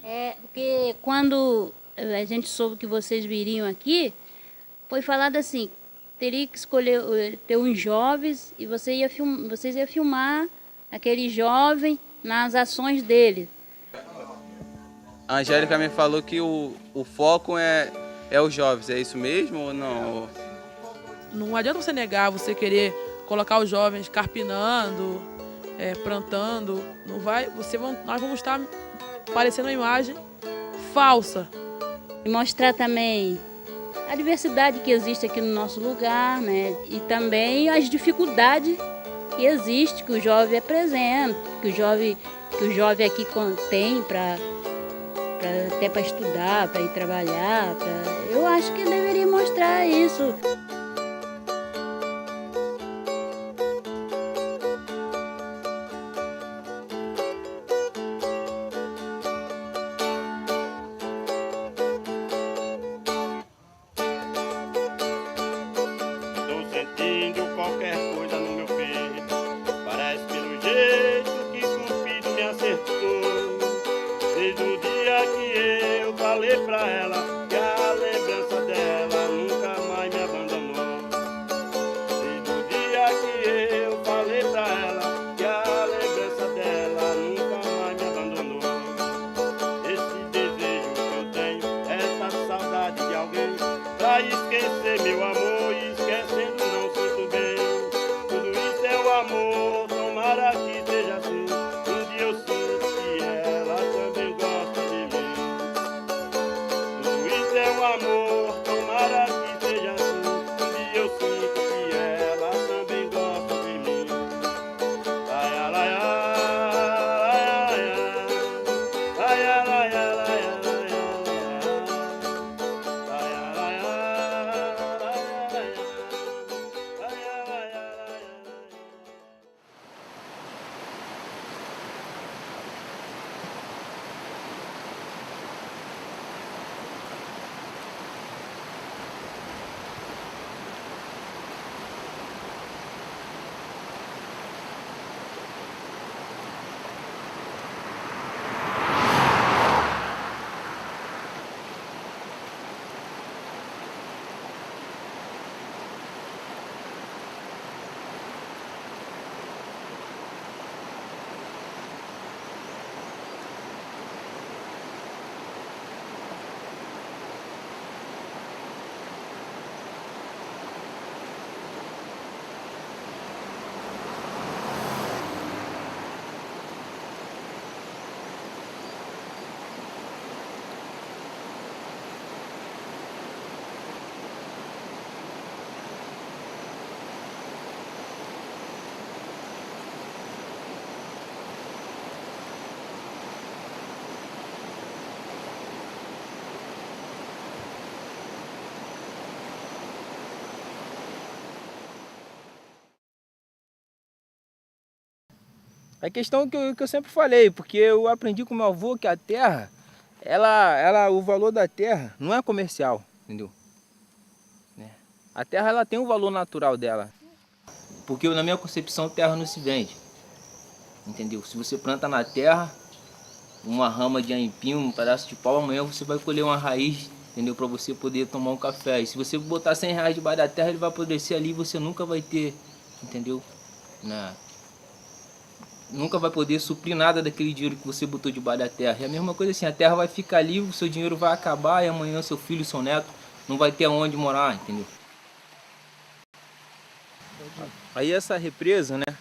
É, porque quando a gente soube que vocês viriam aqui, foi falado assim, teria que escolher ter uns jovens e vocês iam filmar aquele jovem nas ações dele. A Angélica me falou que o foco é os jovens, é isso mesmo ou não? Não adianta você negar, você querer colocar os jovens carpinando, plantando. Não vai, nós vamos estar parecendo uma imagem falsa. E mostrar também a diversidade que existe aqui no nosso lugar, né? E também as dificuldades que existe, que o jovem apresenta, que o jovem aqui tem até para estudar, para ir trabalhar. Eu acho que deveria mostrar isso. Tô sentindo qualquer coisa no meu peito. Parece pelo jeito que Cupido me acertou. Desde o dia que eu falei pra ela que a lembrança dela nunca mais me abandonou. Desde o dia que eu falei pra ela que a lembrança dela nunca mais me abandonou. Esse desejo que eu tenho, essa saudade de alguém pra esquecer meu amor e esquecendo não sinto bem. Tudo isso é o amor, tomara que seja assim. Um dia eu sinto que ela também gosta de mim. Tudo isso é o amor, tomara que seja assim. Um dia eu sinto que ela também gosta de mim. Ai, ai, ai, ai, ai, ai, ai, ai, ai, ai, ai. A questão que eu sempre falei, porque eu aprendi com meu avô que a terra, o valor da terra não é comercial, entendeu? Né? A terra ela tem um valor natural dela. Porque na minha concepção, terra não se vende, entendeu? Se você planta na terra, uma rama de aipim, um pedaço de pau, amanhã você vai colher uma raiz, entendeu? Para você poder tomar um café. E se você botar 100 reais debaixo da terra, ele vai apodrecer ali e você nunca vai ter, entendeu? Né? Nunca vai poder suprir nada daquele dinheiro que você botou debaixo da terra. E a mesma coisa assim, a terra vai ficar ali, o seu dinheiro vai acabar e amanhã seu filho, seu neto não vai ter aonde morar, entendeu? Aí essa represa, né,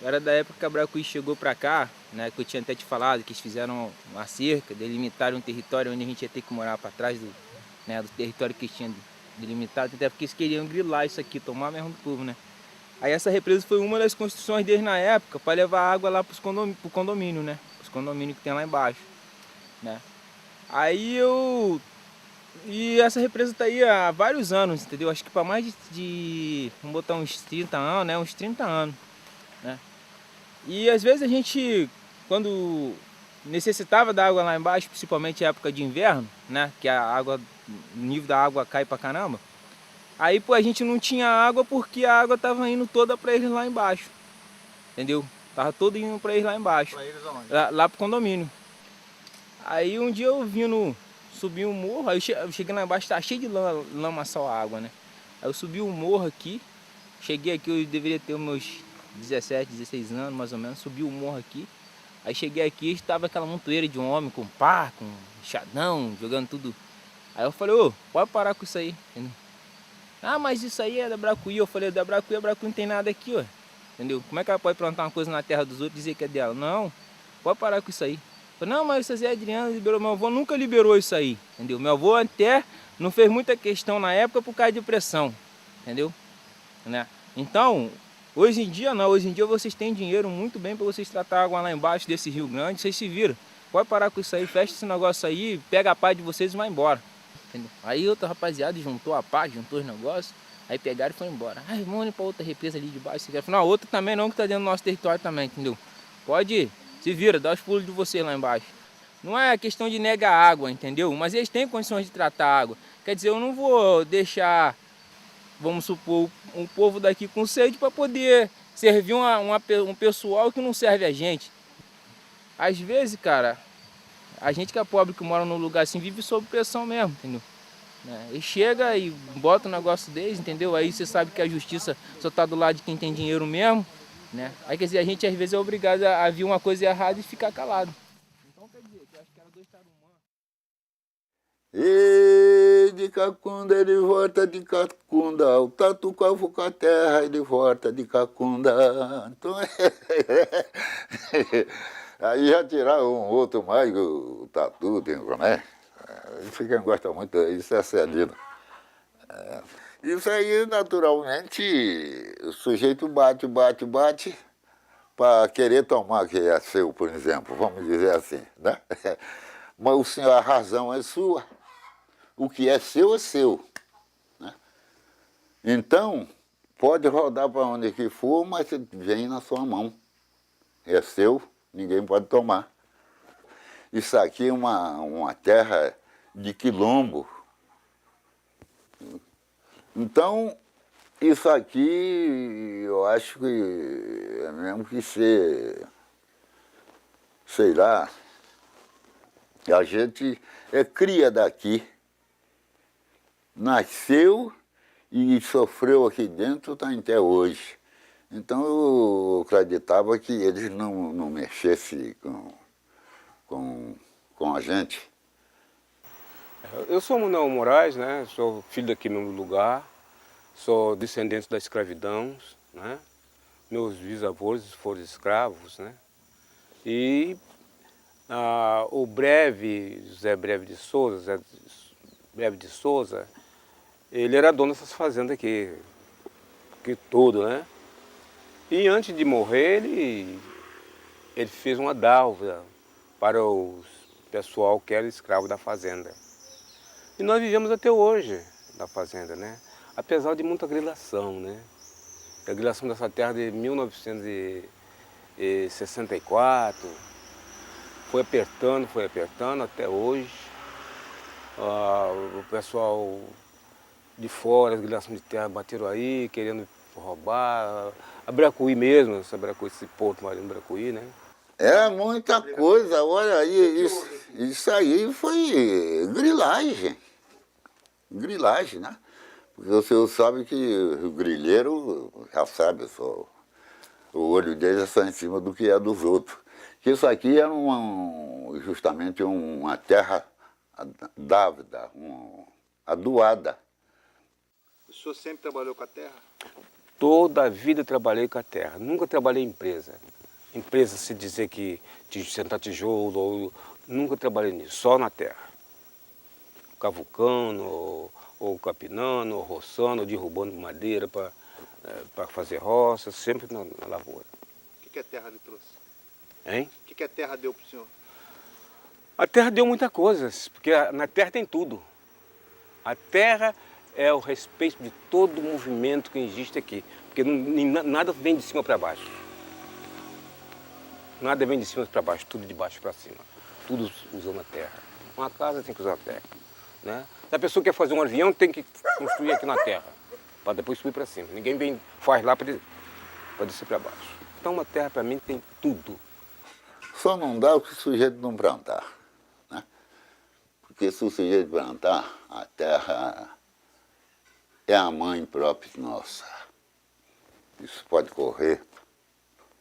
era da época que a Bracuí chegou pra cá, né, que eu tinha até te falado, que eles fizeram uma cerca, delimitaram um território onde a gente ia ter que morar para trás do, né, do território que eles tinham delimitado, até porque eles queriam grilar isso aqui, tomar mesmo do povo, né. Aí essa represa foi uma das construções deles na época para levar água lá pro condomínio, né? Os condomínios que tem lá embaixo, né? Aí eu... E essa represa tá aí há vários anos, entendeu? Acho que para mais vamos botar uns 30 anos, né? Uns 30 anos, né? E às vezes a gente, quando necessitava da água lá embaixo, principalmente em época de inverno, né? Que o nível da água cai pra caramba. Aí, pô, a gente não tinha água porque a água tava indo toda para eles lá embaixo, entendeu? Tava todo indo para eles lá embaixo. Para eles aonde? Lá pro condomínio. Aí um dia eu subi um morro, aí eu cheguei lá embaixo, tá cheio de lamaçal a água, né? Aí eu subi um morro aqui, cheguei aqui, eu deveria ter meus 17, 16 anos mais ou menos, subi o morro aqui. Aí cheguei aqui, estava aquela montoeira de um homem com pá, com enxadão, jogando tudo. Aí eu falei, ô, pode parar com isso aí. Ah, mas isso aí é da Bracuí. Eu falei, da Bracuí, a Bracuí não tem nada aqui, ó. Entendeu? Como é que ela pode plantar uma coisa na terra dos outros e dizer que é dela? Não, pode parar com isso aí. Eu falei, não, mas o Zé Adriano liberou, meu avô nunca liberou isso aí, entendeu? Meu avô até não fez muita questão na época por causa de pressão, entendeu? Né? Então, hoje em dia não, hoje em dia vocês têm dinheiro muito bem para vocês tratar a água lá embaixo desse Rio Grande, vocês se viram. Pode parar com isso aí, fecha esse negócio aí, pega a pá de vocês e vai embora. Entendeu? Aí outra rapaziada juntou a pá, juntou os negócios, aí pegaram e foi embora. Ai, vamos ir para outra represa ali de baixo. Eu falei, não, outra também não, que tá dentro do nosso território também, entendeu? Pode ir, se vira, dá os pulos de vocês lá embaixo. Não é questão de negar água, entendeu? Mas eles têm condições de tratar a água. Quer dizer, eu não vou deixar, vamos supor, um povo daqui com sede para poder servir um pessoal que não serve a gente. Às vezes, cara, a gente que é pobre, que mora num lugar assim, vive sob pressão mesmo, entendeu? E chega e bota o negócio deles, entendeu? Aí você sabe que a justiça só tá do lado de quem tem dinheiro mesmo, né? Aí quer dizer, a gente às vezes é obrigado a ver uma coisa errada e ficar calado. Então quer dizer, que eu acho que era 2 tarumanos. E de Cacunda ele volta de Cacunda, o tatu cavo com a terra ele volta de Cacunda. Então, aí já tiraram um outro mais, o tatu, né? Isso quem gosta muito, isso é celino. Isso aí, naturalmente, o sujeito bate para querer tomar o que é seu, por exemplo, vamos dizer assim, né? Mas o senhor, a razão é sua. O que é seu, né? Então, pode rodar para onde que for, mas vem na sua mão. É seu, ninguém pode tomar. Isso aqui é uma terra de quilombo. Então, isso aqui, eu acho que é mesmo que ser, sei lá, a gente é cria daqui. Nasceu e sofreu aqui dentro, está até hoje. Então eu acreditava que eles não mexessem com a gente. Eu sou Manuel Moraes, né? Sou filho daqui no lugar, sou descendente da escravidão, né? Meus bisavós foram escravos, né? E o José Breve de Souza, ele era dono dessas fazendas aqui tudo, né? E antes de morrer, ele fez uma dádiva para o pessoal que era escravo da fazenda. E nós vivemos até hoje da fazenda, né? Apesar de muita grilação, né? A grilação dessa terra de 1964 foi apertando até hoje. O pessoal de fora, as grilações de terra bateram aí, querendo roubar. A Bracuí mesmo, esse Porto Marino Bracuí, né? É muita coisa, olha aí, isso aí foi grilagem, né? Porque você sabe que o grileiro já sabe, o olho dele é só em cima do que é dos outros. Que isso aqui era justamente uma terra dávida, adoada. O senhor sempre trabalhou com a terra? Toda a vida trabalhei com a terra, nunca trabalhei em empresa. Empresa, se dizer que sentar tijolo, nunca trabalhei nisso, só na terra. Cavucando, ou capinando, ou roçando, ou derrubando madeira para fazer roça, sempre na lavoura. O que a terra lhe trouxe? Hein? O que a terra deu para o senhor? A terra deu muita coisa, porque na terra tem tudo. A terra é o respeito de todo o movimento que existe aqui, porque nada vem de cima para baixo. Nada vem de cima para baixo, tudo de baixo para cima. Tudo usando a terra. Uma casa tem que usar a terra, né? Se a pessoa quer fazer um avião, tem que construir aqui na terra, para depois subir para cima. Ninguém faz lá para descer para baixo. Então uma terra para mim tem tudo. Só não dá o que o sujeito não plantar, né? Porque se o sujeito plantar, a terra é a mãe própria nossa. Isso pode correr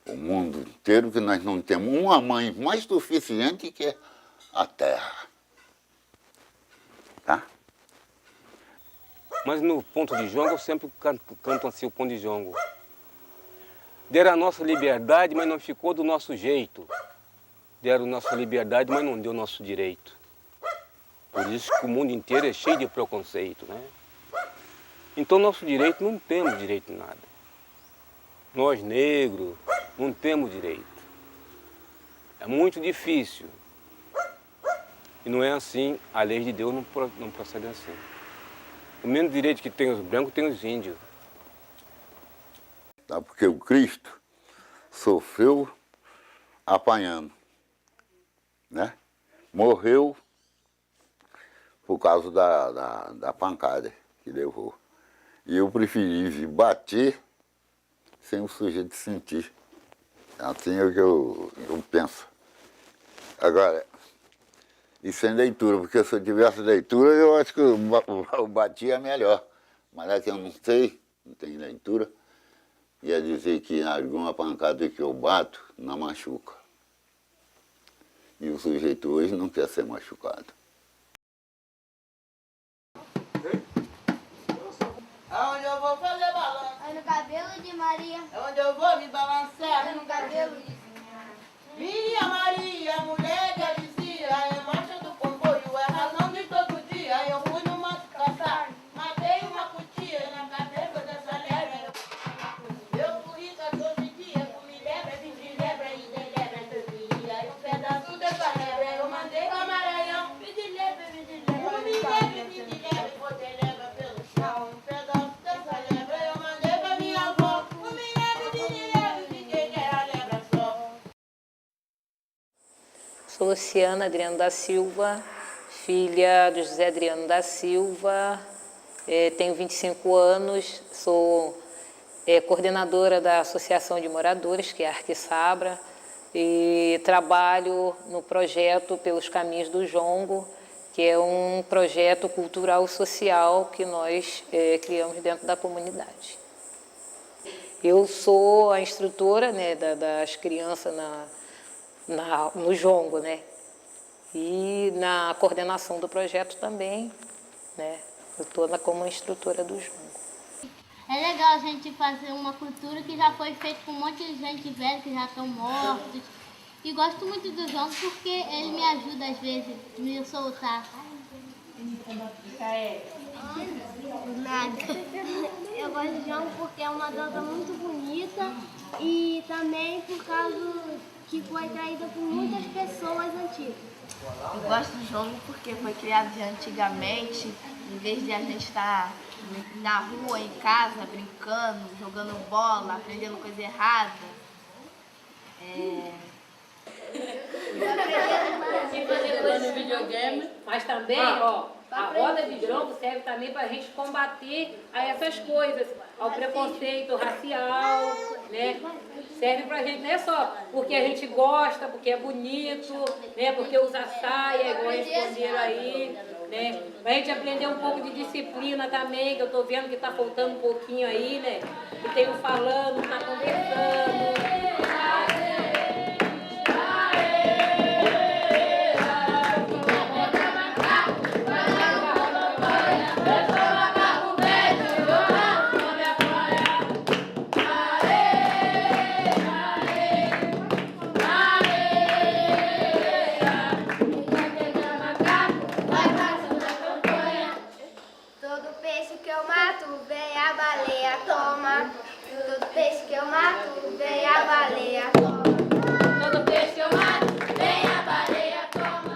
o mundo inteiro, que nós não temos uma mãe mais suficiente que a terra. Tá? Mas no ponto de jongo, eu sempre canto assim o ponto de jongo. Deram a nossa liberdade, mas não ficou do nosso jeito. Deram nossa liberdade, mas não deu nosso direito. Por isso que o mundo inteiro é cheio de preconceito, né? Então nosso direito, não temos direito em nada. Nós negros não temos direito. É muito difícil. E não é assim, a lei de Deus não procede assim. O mesmo direito que tem os brancos, tem os índios. Tá? Porque o Cristo sofreu apanhando, né? Morreu por causa da pancada que levou. E eu preferi bater sem o sujeito sentir. Assim é o que eu penso. Agora, e sem leitura, porque se eu tivesse leitura, eu acho que o batia é melhor. Mas é que eu não sei, não tenho leitura. Ia dizer que alguma pancada que eu bato não machuca. E o sujeito hoje não quer ser machucado. Aonde eu vou fazer balanço? É no cabelo de Maria. É onde eu vou me balançar? É no cabelo de Minha Maria, mulher que Alicia, é marcha do comboio, é razão de todo dia. Eu fui no mato caçar, matei uma cutia na cabeça dessa lebra. Eu fui 14 dias, comi lebra, vim de lebra e dei lebra todo dia. E um pedaço dessa lebra eu mandei pra Maranhão. Vim de lebra, comi lebra, vim de lebra e botei lebra pelo chão. Um pedaço dessa lebra eu mandei pra minha avó. Comi lebra, vim de lebra e fiquei que era lebra só. Sou Luciana Adriano da Silva, filha do José Adriano da Silva, tenho 25 anos, sou coordenadora da Associação de Moradores, que é a Arquissabra, e trabalho no projeto Pelos Caminhos do Jongo, que é um projeto cultural e social que nós criamos dentro da comunidade. Eu sou a instrutora, né, das crianças no jongo, né? E na coordenação do projeto também, né? Eu estou como instrutora do jongo. É legal a gente fazer uma cultura que já foi feita com um monte de gente velha que já estão mortos. E gosto muito do jongo porque ele me ajuda às vezes a me soltar. Nada. Eu gosto de jongo porque é uma dança muito bonita e também por causa que foi traída por muitas pessoas antigas. Eu gosto do jongo porque foi criado de antigamente, em vez de a gente estar na rua, em casa, brincando, jogando bola, aprendendo coisa errada. Fazer coisas no videogame, mas também, a roda de jongo serve também para a gente combater a essas coisas, ao preconceito racial, né? Serve para a gente, não é só porque a gente gosta, porque é bonito, né? Porque usa saia, igual eles responderam aí, né? Para a gente aprender um pouco de disciplina também, que eu estou vendo que está faltando um pouquinho aí, né? Que tem um falando, está conversando. Todo peixe que eu mato, vem a baleia, toma. Todo peixe que eu mato, vem a baleia, toma. Todo peixe que eu mato, vem a baleia, toma.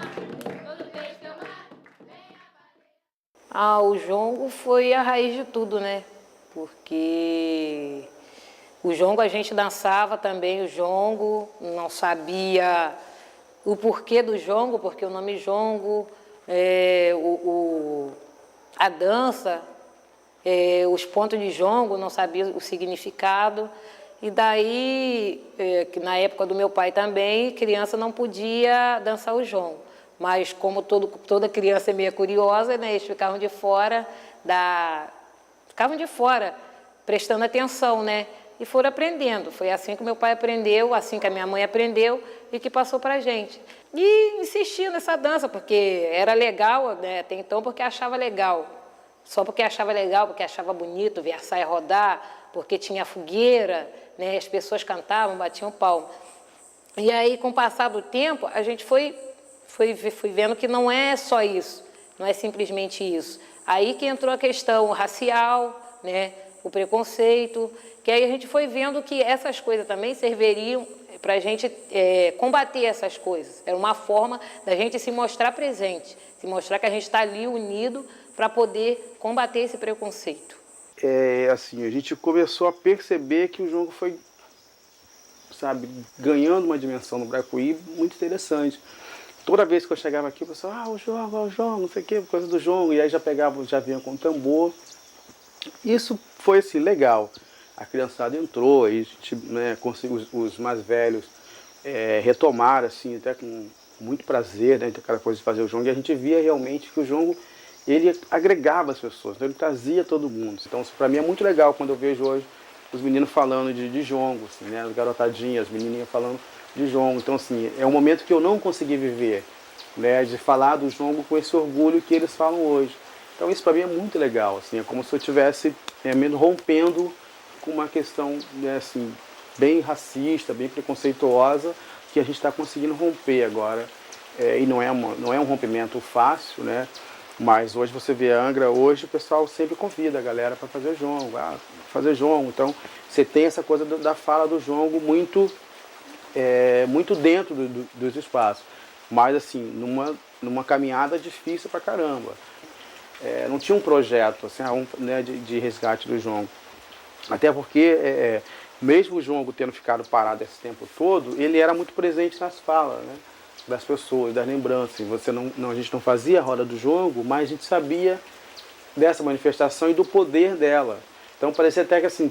Todo peixe que eu mato, vem a baleia. O jongo foi a raiz de tudo, né? Porque o jongo a gente dançava também, o jongo, não sabia o porquê do jongo, porque o nome jongo, a dança, os pontos de jongo, não sabia o significado. E daí, que na época do meu pai também, criança não podia dançar o jongo. mas como toda criança é meio curiosa, né, eles ficavam de fora, prestando atenção, né? E foram aprendendo. Foi assim que meu pai aprendeu, assim que a minha mãe aprendeu e que passou para a gente. E insisti nessa dança, porque era legal, né, até então, porque achava legal. Só porque achava legal, porque achava bonito ver a saia rodar, porque tinha fogueira, né, as pessoas cantavam, batiam palma. E aí, com o passar do tempo, a gente foi vendo que não é só isso, não é simplesmente isso. Aí que entrou a questão racial, né, o preconceito, que aí a gente foi vendo que essas coisas também serviriam para a gente combater essas coisas. Era uma forma da gente se mostrar presente, se mostrar que a gente está ali unido para poder combater esse preconceito. Assim, a gente começou a perceber que o jogo foi, sabe, ganhando uma dimensão no Bracuí muito interessante. Toda vez que eu chegava aqui, o pessoal, o jogo, não sei o quê, coisa do jogo, e aí já vinha com tambor. Isso foi, assim, legal. A criançada entrou, aí a gente, né, conseguiu, os mais velhos retomaram, assim, até com muito prazer, né, aquela coisa de fazer o jogo, e a gente via realmente que o jogo, ele agregava as pessoas, então ele trazia todo mundo. Então, para mim é muito legal quando eu vejo hoje os meninos falando de jongo, assim, né, as garotadinhas, as menininhas falando de jongo. Então, assim, é um momento que eu não consegui viver, né, de falar do jongo com esse orgulho que eles falam hoje. Então, isso para mim é muito legal, assim, é como se eu estivesse rompendo com uma questão, né, assim, bem racista, bem preconceituosa, que a gente está conseguindo romper agora. E não é um rompimento fácil, né? Mas hoje você vê a Angra, hoje o pessoal sempre convida a galera para fazer jongo, fazer jongo. Então você tem essa coisa da fala do jongo muito dentro dos espaços. Mas assim, numa caminhada difícil pra caramba. Não tinha um projeto assim, né, de resgate do jongo. Até porque, mesmo o jongo tendo ficado parado esse tempo todo, ele era muito presente nas falas, né, das pessoas, das lembranças. A gente não fazia a roda do jongo, mas a gente sabia dessa manifestação e do poder dela. Então parecia até que assim,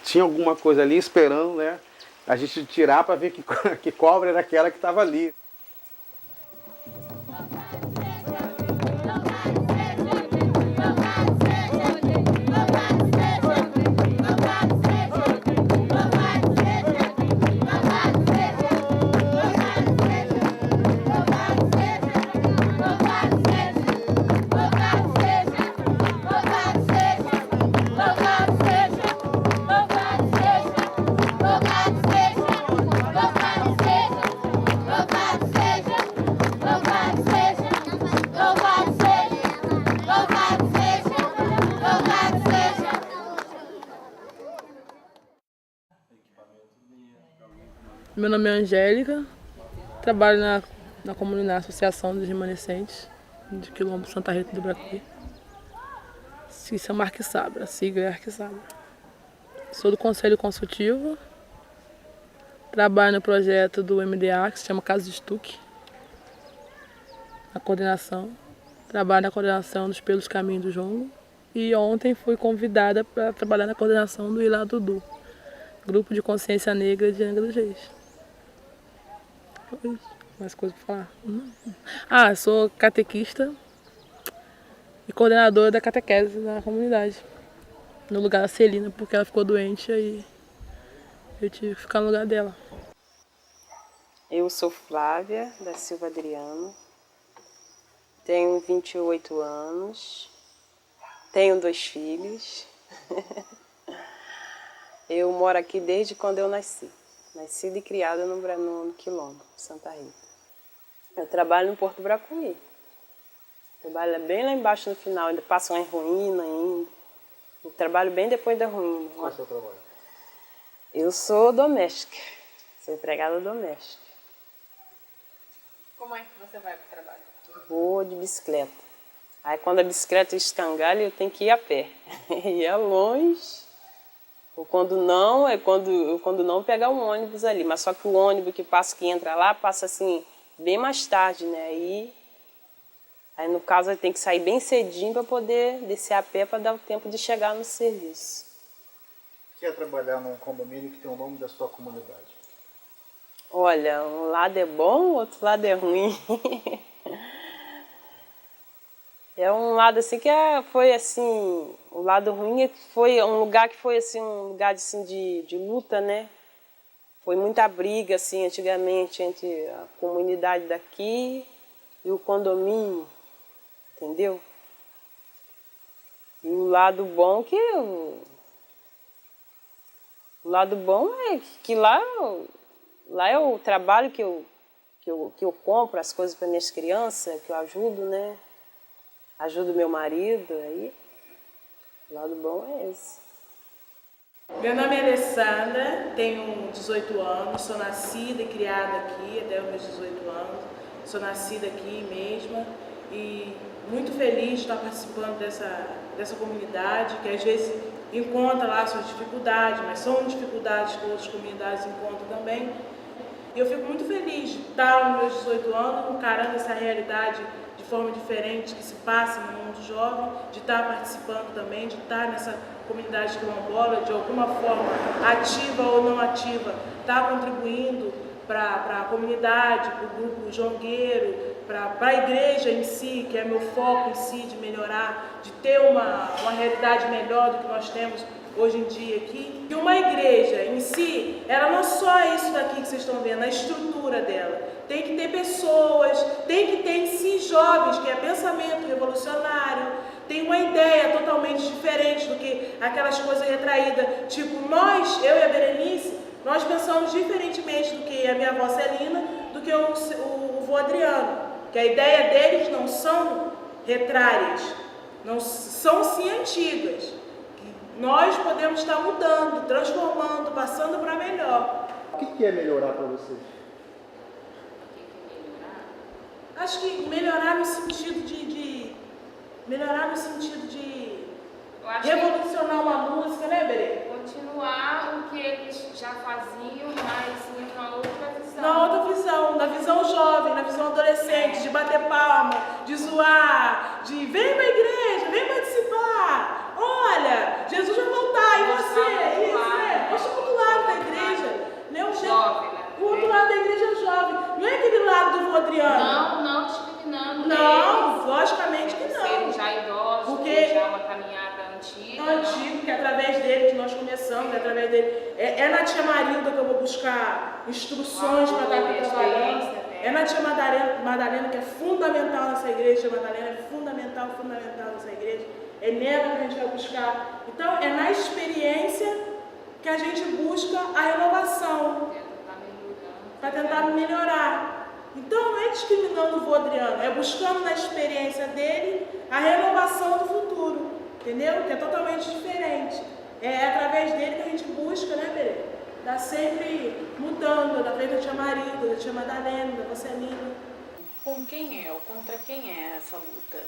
tinha alguma coisa ali esperando, né, a gente tirar para ver que cobra era aquela que estava ali. Meu nome é Angélica, trabalho na comunidade Associação dos Remanescentes de Quilombo Santa Rita do Bracuí. Isso é uma Arquissabra, a sigla é Arquissabra. Sou do Conselho Consultivo, trabalho no projeto do MDA, que se chama Casa de Estuque, na coordenação. Trabalho na coordenação dos Pelos Caminhos do Jongo e ontem fui convidada para trabalhar na coordenação do Ilá Dudu, Grupo de Consciência Negra de Angra dos Reis. Mais coisa para falar? Sou catequista e coordenadora da catequese na comunidade, no lugar da Celina, porque ela ficou doente e eu tive que ficar no lugar dela. Eu sou Flávia da Silva Adriano, tenho 28 anos, tenho 2 filhos. Eu moro aqui desde quando eu nasci. Nascida e criada no Quilombo, Santa Rita. Eu trabalho no Porto Bracuí. Trabalho bem lá embaixo no final, ainda passo em ruína ainda. Eu trabalho bem depois da ruína. Qual é o seu trabalho? Eu sou doméstica, sou empregada doméstica. Como é que você vai para o trabalho? Vou de bicicleta. Aí quando a bicicleta escangalha, eu tenho que ir a pé. E é longe. Ou quando não, pegar um ônibus ali. Mas só que o ônibus que entra lá, passa assim, bem mais tarde, né? Aí no caso, eu tenho que sair bem cedinho para poder descer a pé para dar o tempo de chegar no serviço. O que é trabalhar num condomínio que tem o nome da sua comunidade? Olha, um lado é bom, o outro lado é ruim. É um lado assim que foi assim, o lado ruim é que foi um lugar que foi assim, um lugar assim, de luta, né? Foi muita briga assim antigamente entre a comunidade daqui e o condomínio, entendeu? E o lado bom é que lá é o trabalho que eu compro as coisas para minhas crianças, que eu ajudo, né? Ajudo meu marido, aí o lado bom é esse. Meu nome é Alessandra, tenho 18 anos, sou nascida e criada aqui até os meus 18 anos. Sou nascida aqui mesma e muito feliz de estar participando dessa comunidade, que às vezes encontra lá suas dificuldades, mas são dificuldades que outras comunidades encontram também. E eu fico muito feliz de estar nos meus 18 anos encarando essa realidade de forma diferente que se passa no mundo jovem, de estar participando também, de estar nessa comunidade quilombola, de alguma forma, ativa ou não ativa, estar contribuindo para a comunidade, para o grupo jongueiro, para a igreja em si, que é meu foco em si, de melhorar, de ter uma realidade melhor do que nós temos hoje em dia aqui. E uma igreja em si, ela não só é isso daqui que vocês estão vendo, a estrutura dela. Tem que ter pessoas, tem que ter em si jovens, que é pensamento revolucionário, tem uma ideia totalmente diferente do que aquelas coisas retraídas. Tipo, nós, eu e a Berenice, nós pensamos diferentemente do que a minha avó Celina, do que o vô Adriano. Que a ideia deles não são retrárias, não são sim antigas. Nós podemos estar mudando, transformando, passando para melhor. O que é melhorar para vocês? Acho que melhorar no sentido de revolucionar uma música, né, Berê? Continuar o que eles já faziam, mas em uma outra visão. Na outra visão, na visão jovem, na visão adolescente, de bater palma, de zoar, de vem pra igreja, vem participar. Olha, Jesus vai voltar, e você? Isso, né? Mostra o outro lado da igreja. Né? O outro lado da igreja é jovem. Não é aquele lado do vô Adriano. Não discriminando. Não, eles, logicamente que não. Serem já idosos, porque já uma caminhada antiga. Que é através dele que nós começamos, é através dele. É na tia Marilda que eu vou buscar instruções para estar aqui trabalhando. É na tia Madalena, que é fundamental nessa igreja. Tia Madalena é fundamental nessa igreja. É nela que a gente vai buscar. Então, é na experiência que a gente busca a renovação. Para tentar melhorar. Então, não é discriminando o vô Adriano, é buscando na experiência dele a renovação do futuro. Entendeu? Que é totalmente diferente. É através dele que a gente busca, né, Berê? Tá sempre mudando, através da tia Marilda, da tia Madalena, da Vascelina. Com quem é ou contra quem é essa luta?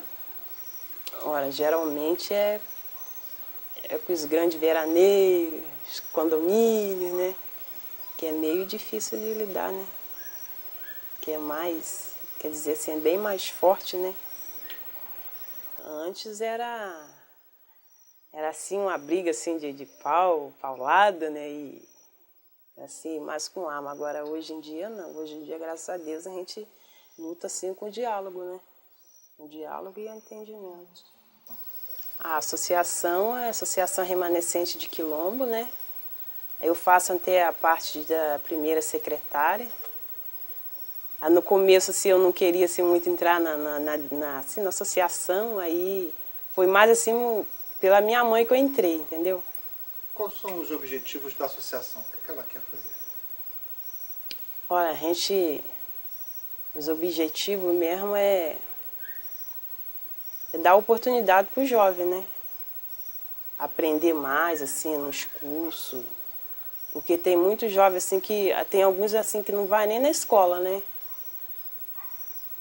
Olha, geralmente é com os grandes veraneiros, condomínios, né? Que é meio difícil de lidar, né? Que é mais, quer dizer assim, é bem mais forte, né? Antes era assim uma briga assim de paulada, né? E assim, mais com arma. Agora hoje em dia não. Hoje em dia, graças a Deus, a gente luta assim com diálogo, né? Com diálogo e entendimento. A associação é a Associação Remanescente de Quilombo, né? Eu faço até a parte da primeira secretária. No começo, assim, eu não queria assim, muito entrar na associação, aí foi mais assim pela minha mãe que eu entrei, entendeu? Quais são os objetivos da associação? O que ela quer fazer? Olha, os objetivos mesmo é dar oportunidade para o jovem, né? Aprender mais, assim, nos cursos. Porque tem muitos jovens, assim, tem alguns, assim, que não vai nem na escola, né?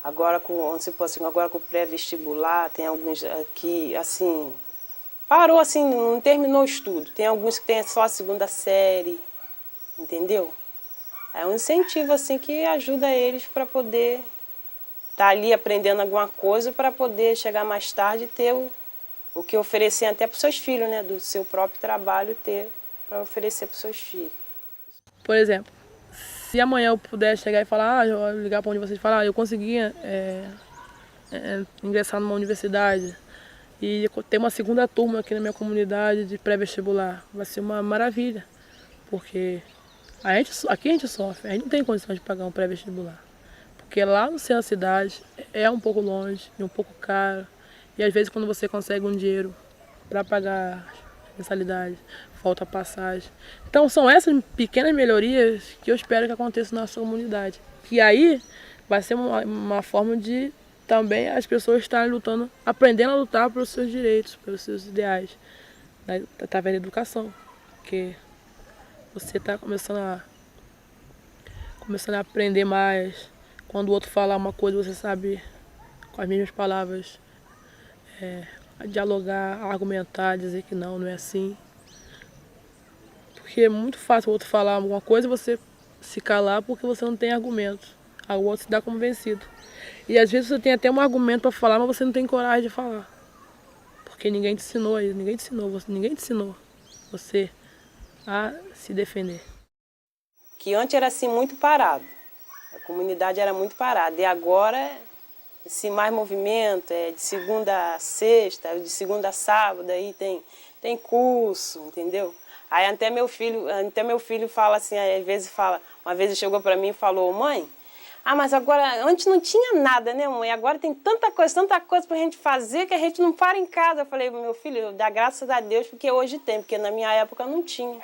Agora com o pré-vestibular, tem alguns que, assim, parou, assim, não terminou o estudo. Tem alguns que tem só a segunda série, entendeu? É um incentivo, assim, que ajuda eles para poder estar ali aprendendo alguma coisa para poder chegar mais tarde e ter o que oferecer até para os seus filhos, né? Do seu próprio trabalho ter para oferecer para os seus filhos. Por exemplo, se amanhã eu puder chegar e falar, eu ligar para onde vocês falar, eu consegui ingressar numa universidade e ter uma segunda turma aqui na minha comunidade de pré-vestibular. Vai ser uma maravilha, porque aqui a gente sofre, a gente não tem condição de pagar um pré-vestibular. Porque lá no centro da cidade é um pouco longe e um pouco caro. E às vezes quando você consegue um dinheiro para pagar a mensalidade, falta a passagem. Então são essas pequenas melhorias que eu espero que aconteçam na nossa comunidade. E aí vai ser uma forma de também as pessoas estarem lutando, aprendendo a lutar pelos seus direitos, pelos seus ideais, através da educação. Porque você está começando a aprender mais. Quando o outro falar uma coisa, você sabe, com as mesmas palavras, dialogar, argumentar, dizer que não é assim. Porque é muito fácil o outro falar alguma coisa e você se calar porque você não tem argumento. Aí o outro se dá como vencido. E às vezes você tem até um argumento para falar, mas você não tem coragem de falar. Porque ninguém te ensinou isso, ninguém te ensinou você a se defender. Que antes era assim muito parado. A comunidade era muito parada. E agora, esse mais movimento, de segunda a sexta, de segunda a sábado, aí tem curso, entendeu? Aí até meu filho fala assim, às vezes fala, uma vez ele chegou para mim e falou, mãe, mas agora, antes não tinha nada, né, mãe? Agora tem tanta coisa pra gente fazer que a gente não para em casa. Eu falei, meu filho, dá graças a Deus porque hoje tem, porque na minha época não tinha.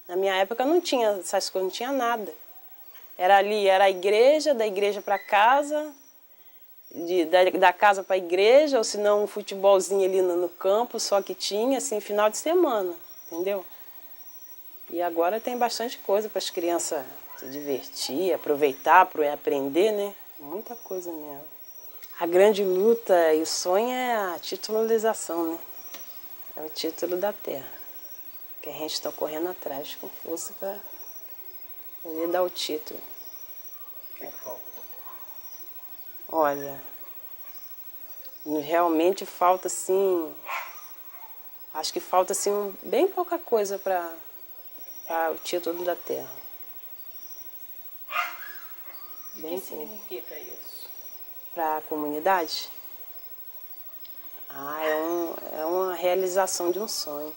Na minha época não tinha essas coisas, não tinha nada. Era a igreja, da igreja para casa, da casa para a igreja, ou se não um futebolzinho ali no campo, só que tinha, assim, final de semana, entendeu? E agora tem bastante coisa para as crianças se divertir, aproveitar, aprender, né? Muita coisa mesmo. A grande luta e o sonho é a titularização, né? É o título da terra, que a gente está correndo atrás com força para poder dar o título. O que falta? Olha, realmente falta assim, acho que falta assim bem pouca coisa para o título da terra. O que significa isso? Para a comunidade? É uma realização de um sonho.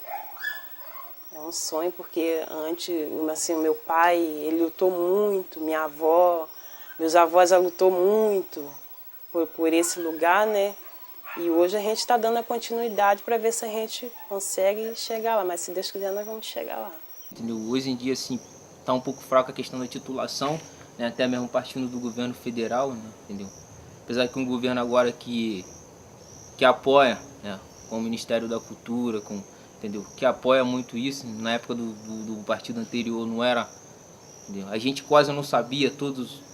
É um sonho porque antes, assim, meu pai, ele lutou muito, minha avó, meus avós lutou muito por esse lugar, né? E hoje a gente está dando a continuidade para ver se a gente consegue chegar lá. Mas se Deus quiser, nós vamos chegar lá. Entendeu? Hoje em dia, assim, está um pouco fraca a questão da titulação, né? Até mesmo partindo do governo federal, né? Entendeu? Apesar que um governo agora que apoia, né? Com o Ministério da Cultura, entendeu? Que apoia muito isso. Na época do partido anterior não era, entendeu? A gente quase não sabia todos os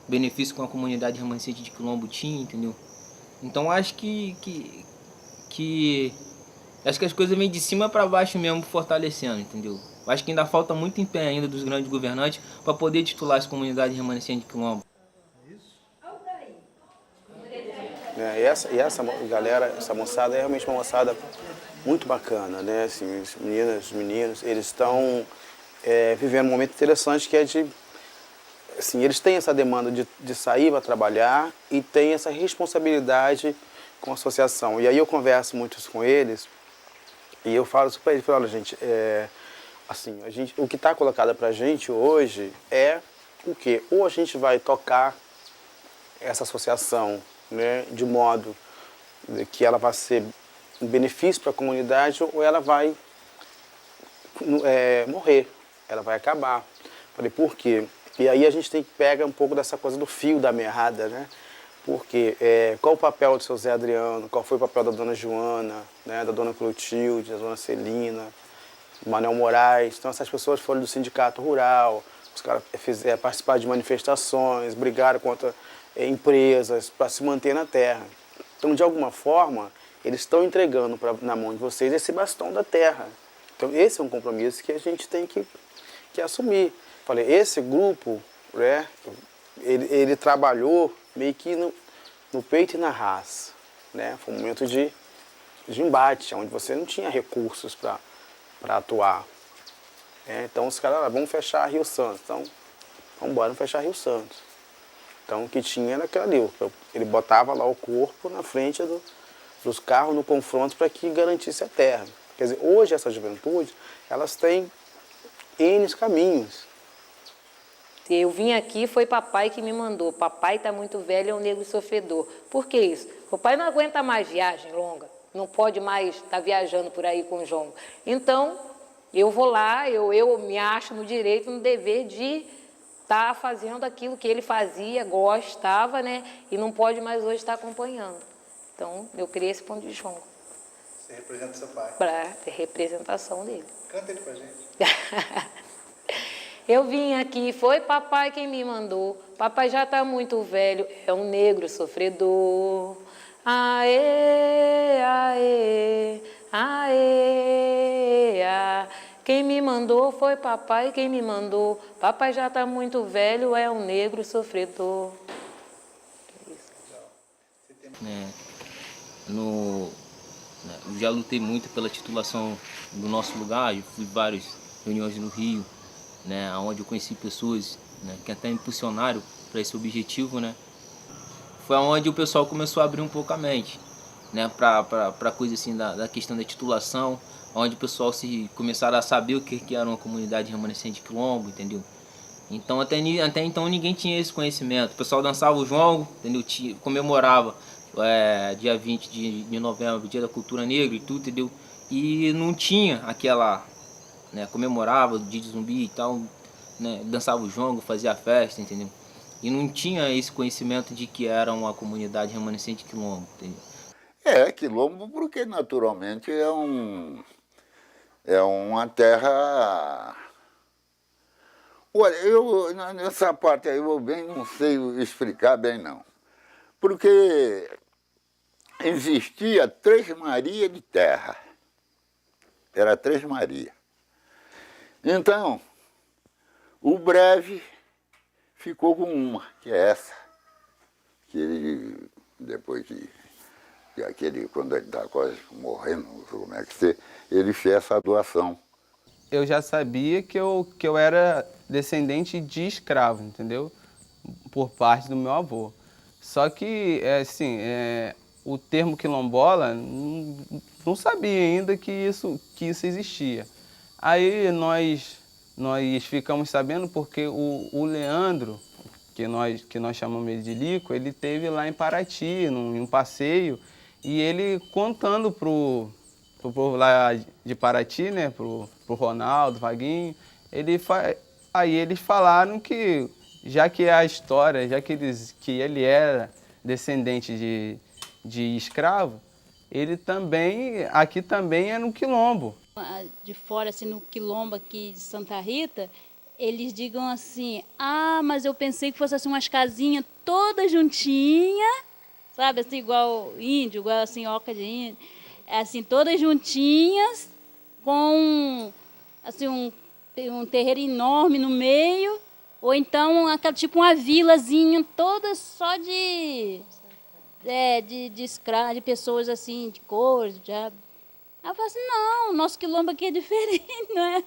benefícios que a comunidade remanescente de Quilombo tinha, entendeu? Então acho que as coisas vêm de cima para baixo mesmo, fortalecendo, entendeu? Acho que ainda falta muito empenho ainda dos grandes governantes para poder titular as comunidades remanescentes de Quilombo. E essa galera, essa moçada é realmente uma moçada muito bacana, né? Assim, as meninas, os meninos, eles estão vivendo um momento interessante que é de... Assim, eles têm essa demanda de sair para trabalhar e têm essa responsabilidade com a associação. E aí eu converso muito com eles e eu falo isso para eles, olha gente, assim, o que está colocado para a gente hoje é o quê? Ou a gente vai tocar essa associação, né, de modo que ela vai ser um benefício para a comunidade ou ela vai morrer, ela vai acabar. Falei, por quê? E aí a gente tem que pegar um pouco dessa coisa do fio da meada, né? Porque qual o papel do seu Zé Adriano, qual foi o papel da dona Joana, né? Da dona Clotilde, da dona Celina, do Manuel Moraes. Então essas pessoas foram do sindicato rural, os caras participaram de manifestações, brigaram contra empresas para se manter na terra. Então, de alguma forma, eles estão entregando na mão de vocês esse bastão da terra. Então, esse é um compromisso que a gente tem que assumir. Falei, esse grupo, né, ele trabalhou meio que no peito e na raça, né? Foi um momento de embate, onde você não tinha recursos para atuar. Então os caras, vamos fechar Rio Santos. Então, vamos embora, vamos fechar Rio Santos. Então o que tinha era aquilo ali. Ele botava lá o corpo na frente dos carros no confronto para que garantisse a terra. Quer dizer, hoje essa juventude, elas têm N caminhos. Eu vim aqui, foi papai que me mandou. Papai está muito velho, é um negro sofredor. Por que isso? Papai não aguenta mais viagem longa, não pode mais estar viajando por aí com o jongo. Então, eu vou lá, eu me acho no direito, no dever de estar fazendo aquilo que ele fazia, gostava, né? E não pode mais hoje estar acompanhando. Então, eu criei esse ponto de jongo. Você representa seu pai? Para ter representação dele. Canta ele pra gente. Eu vim aqui, foi papai quem me mandou. Papai já está muito velho, é um negro sofredor. Aê, aê, aê, aê. Quem me mandou foi papai quem me mandou. Papai já está muito velho, é um negro sofredor. Eu já lutei muito pela titulação do nosso lugar, eu fui em várias reuniões no Rio, né, onde eu conheci pessoas, né, que até me impulsionaram para esse objetivo, né. Foi onde o pessoal começou a abrir um pouco a mente, né, para coisa assim da questão da titulação, onde o pessoal começaram a saber o que era uma comunidade remanescente quilombo, entendeu? Então até então ninguém tinha esse conhecimento. O pessoal dançava o jongo, entendeu? Comemorava dia 20 de novembro, dia da cultura negra e tudo, entendeu? E não tinha aquela, né, comemorava o dia de zumbi e tal, né, dançava o jongo, fazia a festa, entendeu? E não tinha esse conhecimento de que era uma comunidade remanescente quilombo, entendeu? Quilombo porque naturalmente é uma terra... Olha, nessa parte aí eu bem não sei explicar bem não. Porque existia 3 Marias de terra. Era 3 Marias. Então, o breve ficou com uma, que é essa. Que ele, depois que quando ele está quase morrendo, não sei como é que ser, ele fez essa doação. Eu já sabia que eu era descendente de escravo, entendeu? Por parte do meu avô. Só que, o termo quilombola, não sabia ainda que isso existia. Aí nós ficamos sabendo porque o Leandro, que nós chamamos de Lico, ele esteve lá em Paraty, em um passeio, e ele contando pro povo lá de Paraty, né, pro Ronaldo, Vaguinho, aí eles falaram que, já que a história, que ele era descendente de escravo, ele também, aqui também era um quilombo. De fora, assim, no quilombo aqui de Santa Rita, eles digam assim, mas eu pensei que fosse assim umas casinhas todas juntinhas, sabe, assim, igual índio, igual assim, oca de índio, assim, todas juntinhas, com assim, um terreiro enorme no meio, ou então tipo uma vilazinha toda só de escravos, de pessoas assim, de cores, Aí eu falei assim, não, nosso quilombo aqui é diferente, não é?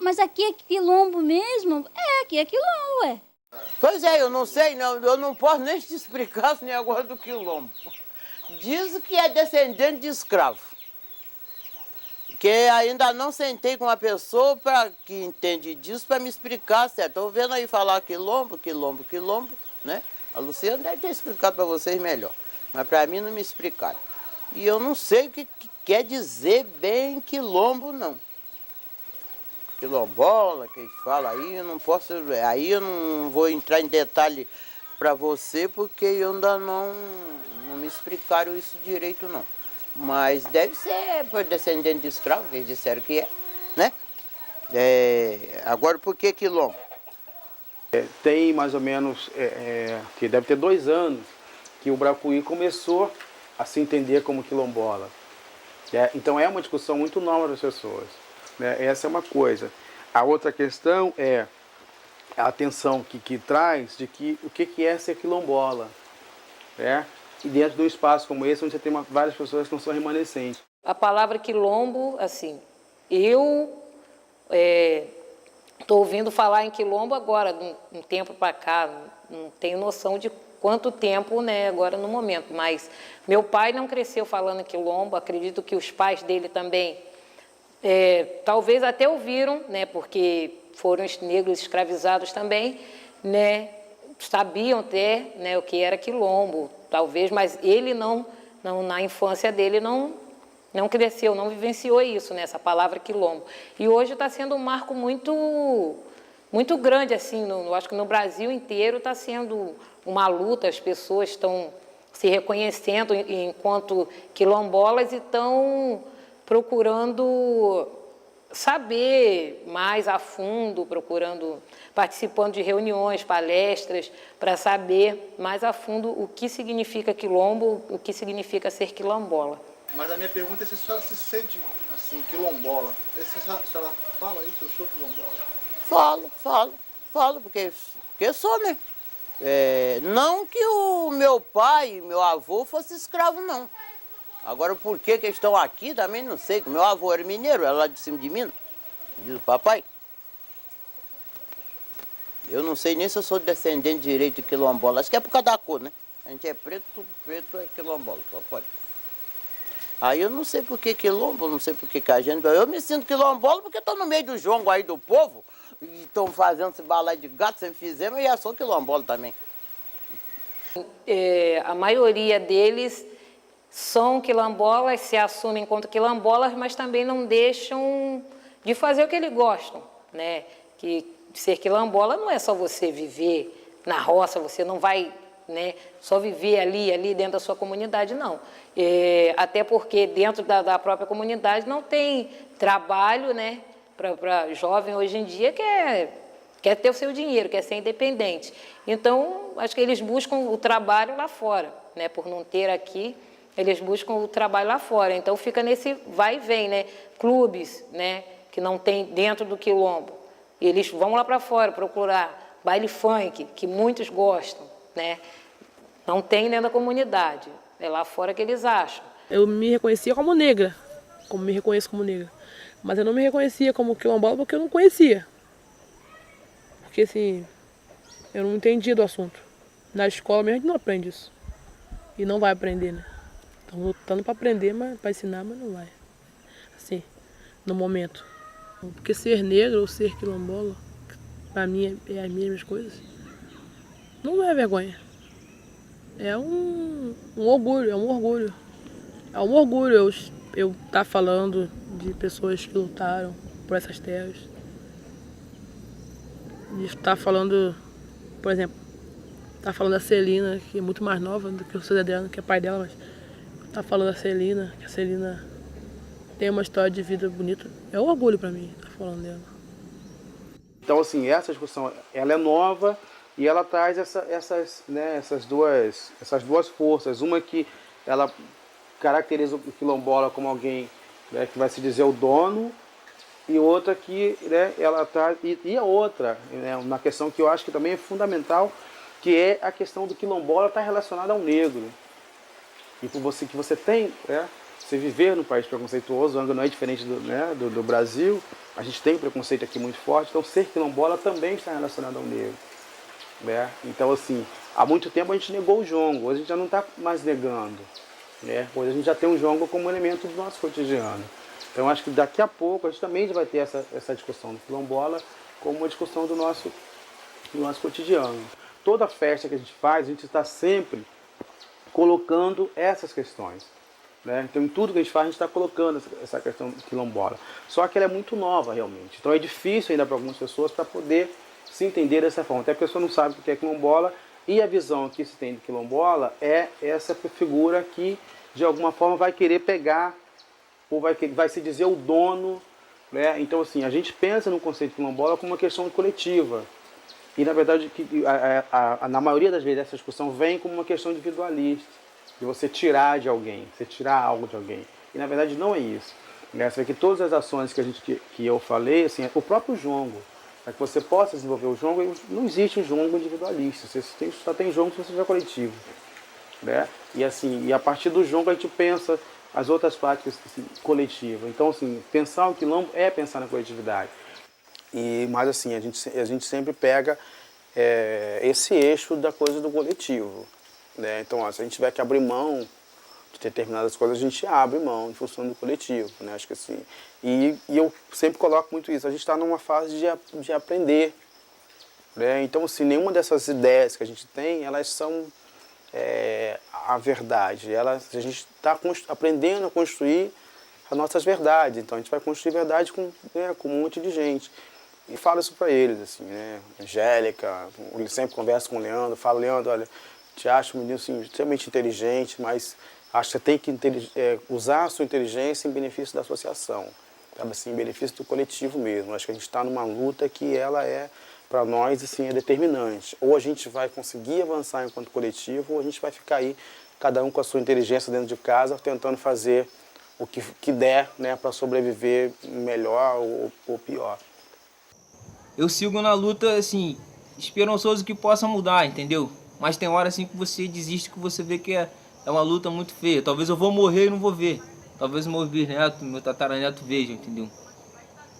Mas aqui é quilombo mesmo? Aqui é quilombo, ué. Pois é, eu não sei, não, eu não posso nem te explicar esse negócio do quilombo. Diz que é descendente de escravo. Que ainda não sentei com uma pessoa que entende disso para me explicar, certo? Estou vendo aí falar quilombo, né? A Luciana deve ter explicado para vocês melhor, mas para mim não me explicaram. E eu não sei o que quer dizer bem quilombo, não. Quilombola, que eles falam aí, eu não posso... Aí eu não vou entrar em detalhe para você, porque eu ainda não me explicaram isso direito, não. Mas deve ser por descendente de escravo, que eles disseram que é, né? Agora, por que quilombo? Tem mais ou menos, que deve ter 2 anos, que o Bracuí começou a se entender como quilombola. Então é uma discussão muito nova das pessoas. Né? Essa é uma coisa. A outra questão é a atenção que traz de o que é ser quilombola. Né? E dentro de um espaço como esse, onde você tem várias pessoas que não são remanescentes. A palavra quilombo, assim, eu Estou ouvindo falar em quilombo agora, de um tempo para cá, não tenho noção de quanto tempo, né, agora no momento. Mas meu pai não cresceu falando em quilombo, acredito que os pais dele também, talvez até ouviram, né, porque foram os negros escravizados também, né, sabiam até, né, o que era quilombo, talvez, mas ele não na infância dele não cresceu, não vivenciou isso, né, essa palavra quilombo. E hoje está sendo um marco muito grande, assim, eu acho que no Brasil inteiro está sendo uma luta, as pessoas estão se reconhecendo enquanto quilombolas e estão procurando saber mais a fundo, participando de reuniões, palestras, para saber mais a fundo o que significa quilombo, o que significa ser quilombola. Mas a minha pergunta é se a senhora se sente assim, quilombola. A senhora fala isso, eu sou quilombola? Falo, porque eu sou, né? Não que o meu pai e meu avô fossem escravos, não. Agora, por que estão aqui, também não sei. Meu avô era mineiro, era lá de cima de Minas, diz o papai. Eu não sei nem se eu sou descendente direito de quilombola. Acho que é por causa da cor, né? A gente é preto é quilombola, só pode. Aí eu não sei por que quilombo, não sei por que a gente... Eu me sinto quilombola porque estou no meio do jongo aí do povo e estão fazendo esse balai de gato, sem fizer, mas eu sou quilombola também. A maioria deles são quilombolas, se assumem enquanto quilombolas, mas também não deixam de fazer o que eles gostam, né? Que ser quilombola não é só você viver na roça, você não vai, né, só viver ali dentro da sua comunidade, não. Até porque dentro da própria comunidade não tem trabalho, né, para jovem hoje em dia quer ter o seu dinheiro, quer ser independente. Então, acho que eles buscam o trabalho lá fora, né, por não ter aqui, eles buscam o trabalho lá fora. Então, fica nesse vai e vem, né, clubes, né, que não tem dentro do quilombo. Eles vão lá para fora procurar baile funk, que muitos gostam, né? Não tem dentro da comunidade, é lá fora que eles acham. Eu me reconhecia como negra, como me reconheço como negra. Mas eu não me reconhecia como quilombola porque eu não conhecia. Porque assim, eu não entendia do assunto. Na escola mesmo a gente não aprende isso. E não vai aprender, né? Estão lutando para aprender, para ensinar, mas não vai. Assim, no momento. Porque ser negro ou ser quilombola, para mim é as mesmas coisas, não é vergonha. É um orgulho, é um orgulho. É um orgulho eu estar falando de pessoas que lutaram por essas terras. De estar falando, por exemplo, estar falando da Celina, que é muito mais nova do que o José Adriano, que é pai dela, mas estar falando da Celina, que a Celina tem uma história de vida bonita. É um orgulho para mim estar falando dela. Então, assim, essa discussão, ela é nova e ela traz essas duas forças. Uma que ela caracteriza o quilombola como alguém, né, que vai se dizer o dono, e outra que, né, ela traz... E a outra, né, uma questão que eu acho que também é fundamental, que é a questão do quilombola estar relacionada ao negro. E por você, que você tem... né, você viver num país preconceituoso, não é diferente do Brasil, a gente tem um preconceito aqui muito forte, então ser quilombola também está relacionado ao negro. Né? Então, assim, há muito tempo a gente negou o jongo, hoje a gente já não está mais negando. Né? Hoje a gente já tem o jongo como elemento do nosso cotidiano. Então, acho que daqui a pouco a gente também vai ter essa discussão do quilombola como uma discussão do nosso cotidiano. Toda festa que a gente faz, a gente está sempre colocando essas questões. Né? Então, em tudo que a gente faz, a gente está colocando essa questão quilombola. Só que ela é muito nova, realmente. Então, é difícil ainda para algumas pessoas para poder se entender dessa forma. Até a pessoa não sabe o que é quilombola e a visão que se tem de quilombola é essa figura que, de alguma forma, vai querer pegar ou vai se dizer o dono. Né? Então, assim, a gente pensa no conceito de quilombola como uma questão coletiva. E, na verdade, na maioria das vezes, essa discussão vem como uma questão individualista. De você tirar de alguém, você tirar algo de alguém. E na verdade não é isso. Você vê que todas as ações que eu falei, assim, é o próprio jongo. Para que você possa desenvolver o jongo, não existe um jongo individualista. Você só tem jongo se você tiver coletivo. Né? E assim, e a partir do jongo a gente pensa as outras práticas assim, coletivas. Então, assim, pensar o quilombo é pensar na coletividade. Mas assim, a gente sempre pega esse eixo da coisa do coletivo, né? Então, se a gente tiver que abrir mão de determinadas coisas, a gente abre mão em função do coletivo, né? Acho que assim, e eu sempre coloco muito isso, a gente está numa fase de aprender, né? Então, assim, nenhuma dessas ideias que a gente tem, elas são a verdade. A gente está aprendendo a construir as nossas verdades, então a gente vai construir verdade com um monte de gente. E falo isso para eles, assim, né? Angélica, eu sempre converso com o Leandro, falo, Leandro, olha, te acho um menino assim, extremamente inteligente, mas acho que você tem que usar a sua inteligência em benefício da associação, sabe assim, em benefício do coletivo mesmo. Acho que a gente está numa luta que ela para nós, assim, é determinante. Ou a gente vai conseguir avançar enquanto coletivo, ou a gente vai ficar aí, cada um com a sua inteligência dentro de casa, tentando fazer o que der, né, para sobreviver melhor ou pior. Eu sigo na luta, assim, esperançoso que possa mudar, entendeu? Mas tem hora, assim, que você desiste, que você vê que é uma luta muito feia. Talvez eu vou morrer e não vou ver. Talvez meu bisneto, meu tataraneto vejam, entendeu?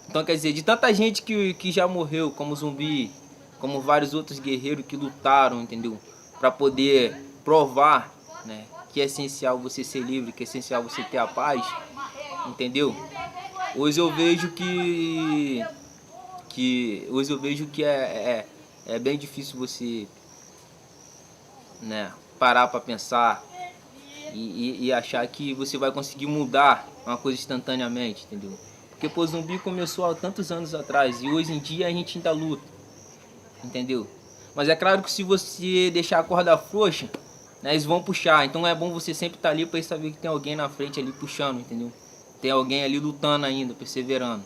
Então, quer dizer, de tanta gente que já morreu, como Zumbi, como vários outros guerreiros que lutaram, entendeu? Para poder provar, né, que é essencial você ser livre, que é essencial você ter a paz, entendeu? Hoje eu vejo que é bem difícil você, né, parar para pensar e achar que você vai conseguir mudar uma coisa instantaneamente, entendeu? Porque pô, Zumbi começou há tantos anos atrás e hoje em dia a gente ainda luta, entendeu? Mas é claro que se você deixar a corda frouxa, né, eles vão puxar. Então é bom você sempre estar ali para saber que tem alguém na frente ali puxando, entendeu? Tem alguém ali lutando ainda, perseverando.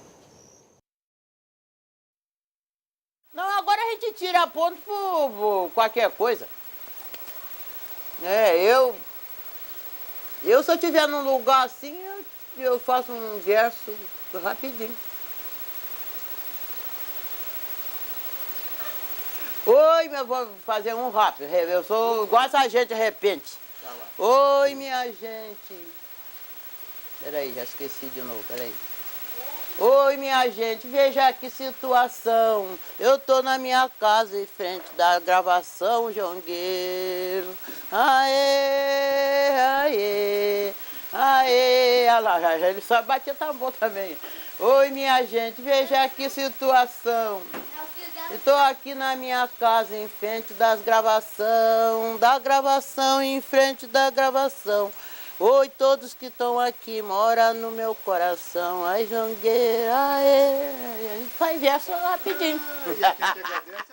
Não, agora a gente tira ponto por qualquer coisa. Eu se eu estiver num lugar assim, eu faço um verso rapidinho. Oi, eu vou fazer um rápido, eu sou igual essa gente de repente. Oi, minha gente. Peraí, já esqueci de novo, peraí. Oi, minha gente, veja que situação. Eu tô na minha casa em frente da gravação Jongueiro. Aê, aê, aê. Olha lá, ele só batia tambor também. Oi, minha gente, veja que situação. Estou aqui na minha casa em frente da gravação, em frente da gravação. Oi, todos que estão aqui, mora no meu coração. Ai, Jongueira, a gente faz verso rapidinho. E a gente agradece